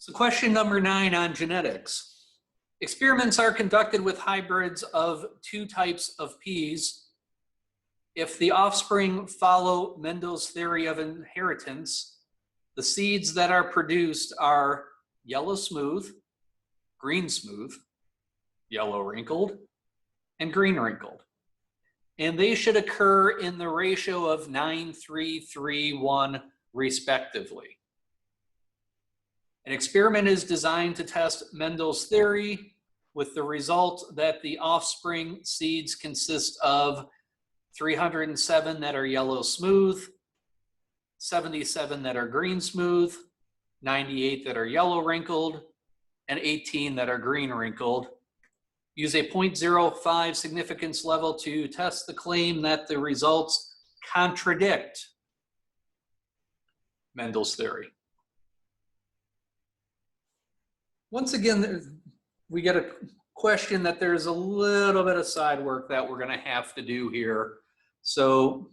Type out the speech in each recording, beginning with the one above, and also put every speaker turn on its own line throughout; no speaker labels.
So question number 9 on genetics. Experiments are conducted with hybrids of 2 types of peas. If the offspring follow Mendel's theory of inheritance, the seeds that are produced are yellow smooth, green smooth, yellow wrinkled, and green wrinkled. And they should occur in the ratio of 9:3:3:1 respectively. An experiment is designed to test Mendel's theory with the result that the offspring seeds consist of 307 that are yellow smooth, 77 that are green smooth, 98 that are yellow wrinkled, and 18 that are green wrinkled. Use a 0.05 significance level to test the claim that the results contradict Mendel's theory. Once again, we get a question that there's a little bit of side work that we're going to have to do here. So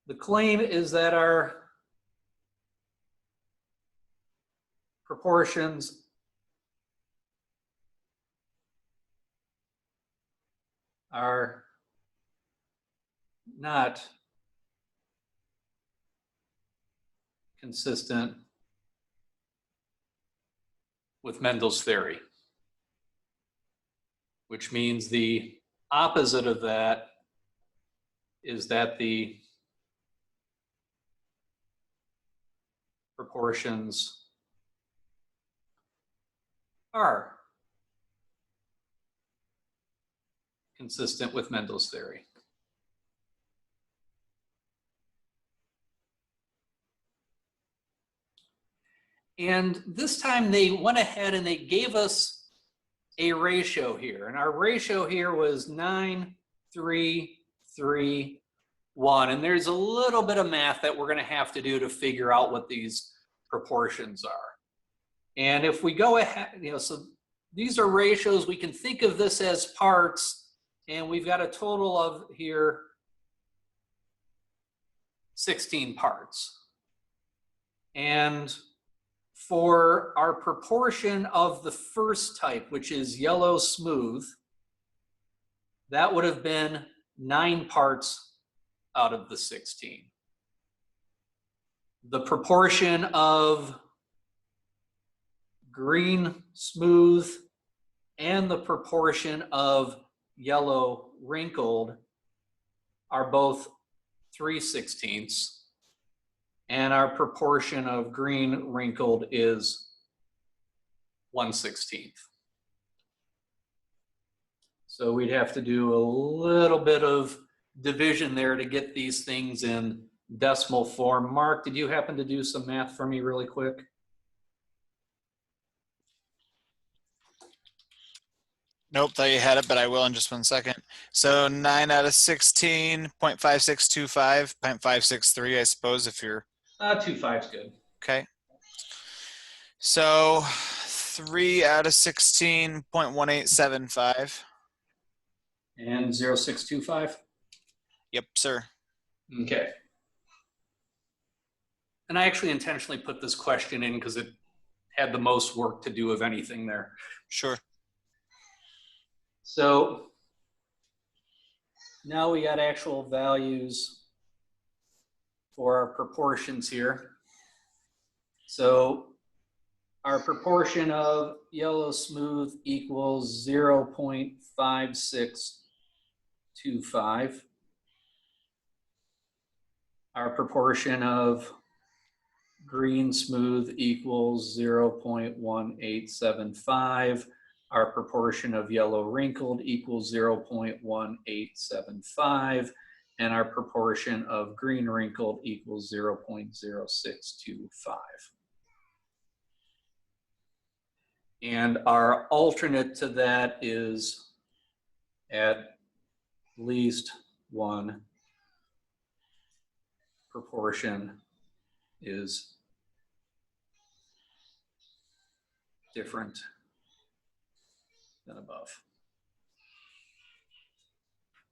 the claim is that our proportions are not consistent with Mendel's theory, which means the opposite of that is that the proportions are consistent with Mendel's theory. And this time they went ahead and they gave us a ratio here. And our ratio here was 9:3:3:1. And there's a little bit of math that we're going to have to do to figure out what these proportions are. And if we go ahead, so these are ratios. We can think of this as parts. And we've got a total of here 16 parts. And for our proportion of the first type, which is yellow smooth, that would have been 9 parts out of the 16. The proportion of green smooth and the proportion of yellow wrinkled are both 3/16. And our proportion of green wrinkled is 1/16. So we'd have to do a little bit of division there to get these things in decimal form. Mark, did you happen to do some math for me really quick?
Nope, thought you had it, but I will in just 1 second. So 9 out of 16, 0.5625, 0.563, I suppose, if you're...
2.5 is good.
Okay. So 3 out of 16, 0.1875.
And 0.625?
Yep, sir.
Okay. And I actually intentionally put this question in because it had the most work to do of anything there.
Sure.
So now we got actual values for our proportions here. So our proportion of yellow smooth equals 0.5625. Our proportion of green smooth equals 0.1875. Our proportion of yellow wrinkled equals 0.1875. And our proportion of green wrinkled equals 0.0625. And our alternate to that is at least one proportion is different than above.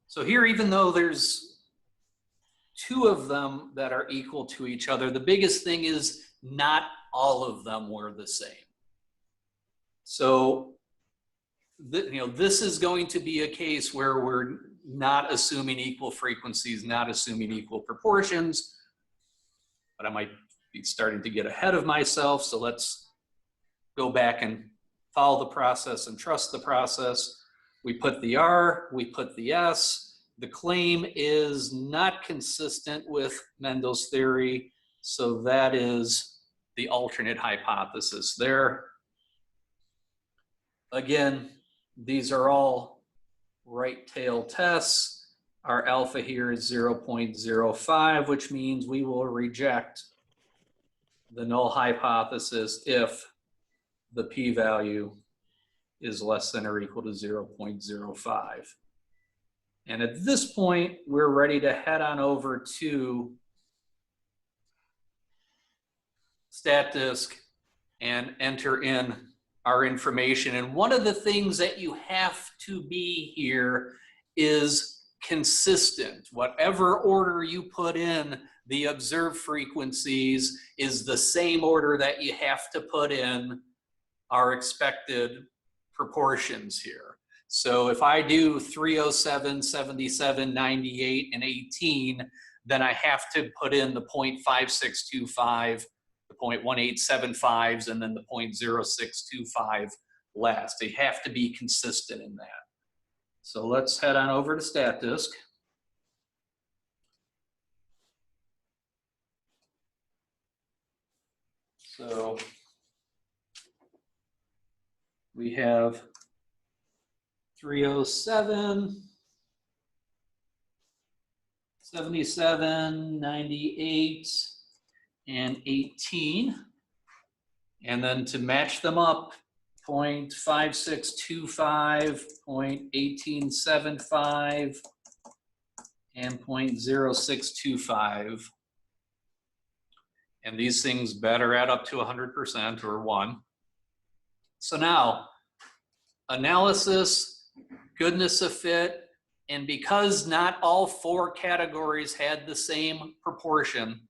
So here, even though there's two of them that are equal to each other. The biggest thing is not all of them were the same. So, this is going to be a case where we're not assuming equal frequencies, not assuming equal proportions, but I might be starting to get ahead of myself. So let's go back and follow the process and trust the process. We put the R, we put the S. The claim is not consistent with Mendel's theory, so that is the alternate hypothesis there. Again, these are all right tail tests. Our alpha here is 0.05, which means we will reject the null hypothesis if the p-value is less than or equal to 0.05. And at this point, we're ready to head on over to statdisk and enter in our information. And one of the things that you have to be here is consistent. Whatever order you put in the observed frequencies is the same order that you have to put in our expected proportions here. So if I do 307, 77, 98, and 18, then I have to put in the 0.5625, the 0.1875s, and then the 0.0625 last. They have to be consistent in that. So let's head on over to statdisk. So we have 307, 77, 98, and 18. And then to match them up, 0.5625, 0.1875, and 0.0625. And these things better add up to 100% or 1. So now, analysis, goodness of fit, and because not all four categories had the same proportion,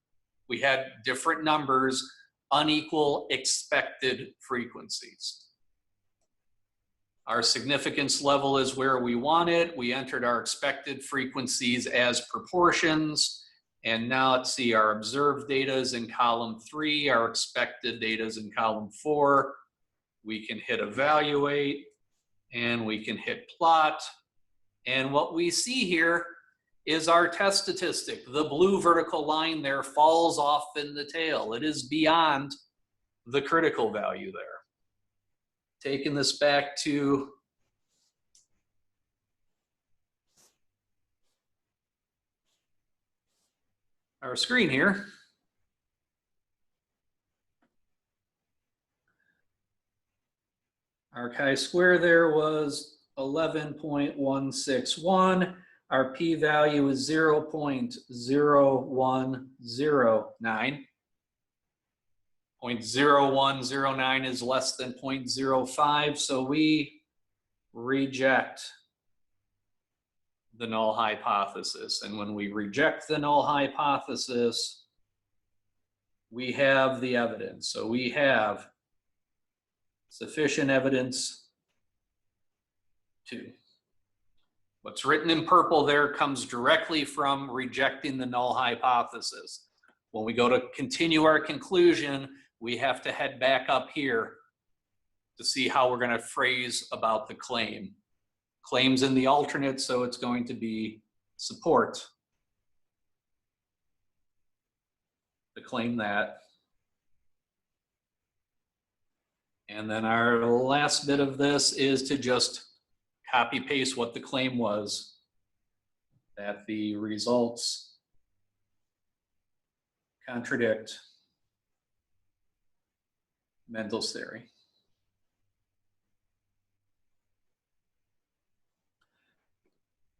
we had different numbers, unequal expected frequencies. Our significance level is where we want it. We entered our expected frequencies as proportions. And now let's see, our observed data is in column 3, our expected data is in column 4. We can hit evaluate and we can hit plot. And what we see here is our test statistic. The blue vertical line there falls off in the tail. It is beyond the critical value there. Taking this back to our screen here. Our chi-square there was 11.161. Our p-value is 0.0109. 0.0109 is less than 0.05, so we reject the null hypothesis. And when we reject the null hypothesis, we have the evidence. So we have sufficient evidence to. What's written in purple there comes directly from rejecting the null hypothesis. When we go to continue our conclusion, we have to head back up here to see how we're going to phrase about the claim. Claim's in the alternate, so it's going to be support the claim that. And then our last bit of this is to just copy paste what the claim was, that the results contradict Mendel's theory.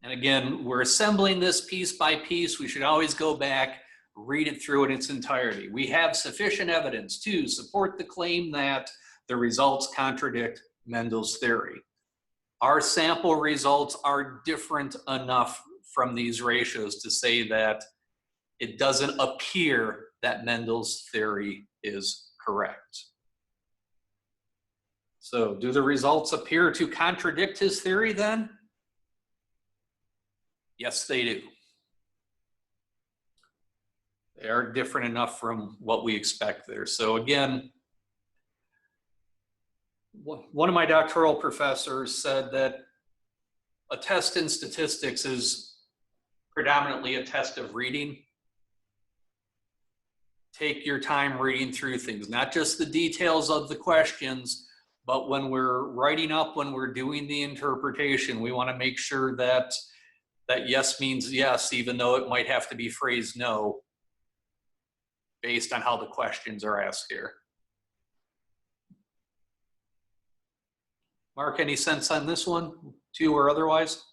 And again, we're assembling this piece by piece. We should always go back, read it through in its entirety. We have sufficient evidence to support the claim that the results contradict Mendel's theory. Our sample results are different enough from these ratios to say that It doesn't appear that Mendel's theory is correct. So do the results appear to contradict his theory then? Yes, they do. They are different enough from what we expect there. So again, one of my doctoral professors said that a test in statistics is predominantly a test of reading. Take your time reading through things, not just the details of the questions, but when we're writing up, when we're doing the interpretation, we want to make sure that yes means yes, even though it might have to be phrased no, based on how the questions are asked here. Mark, any sense on this one, too, or otherwise?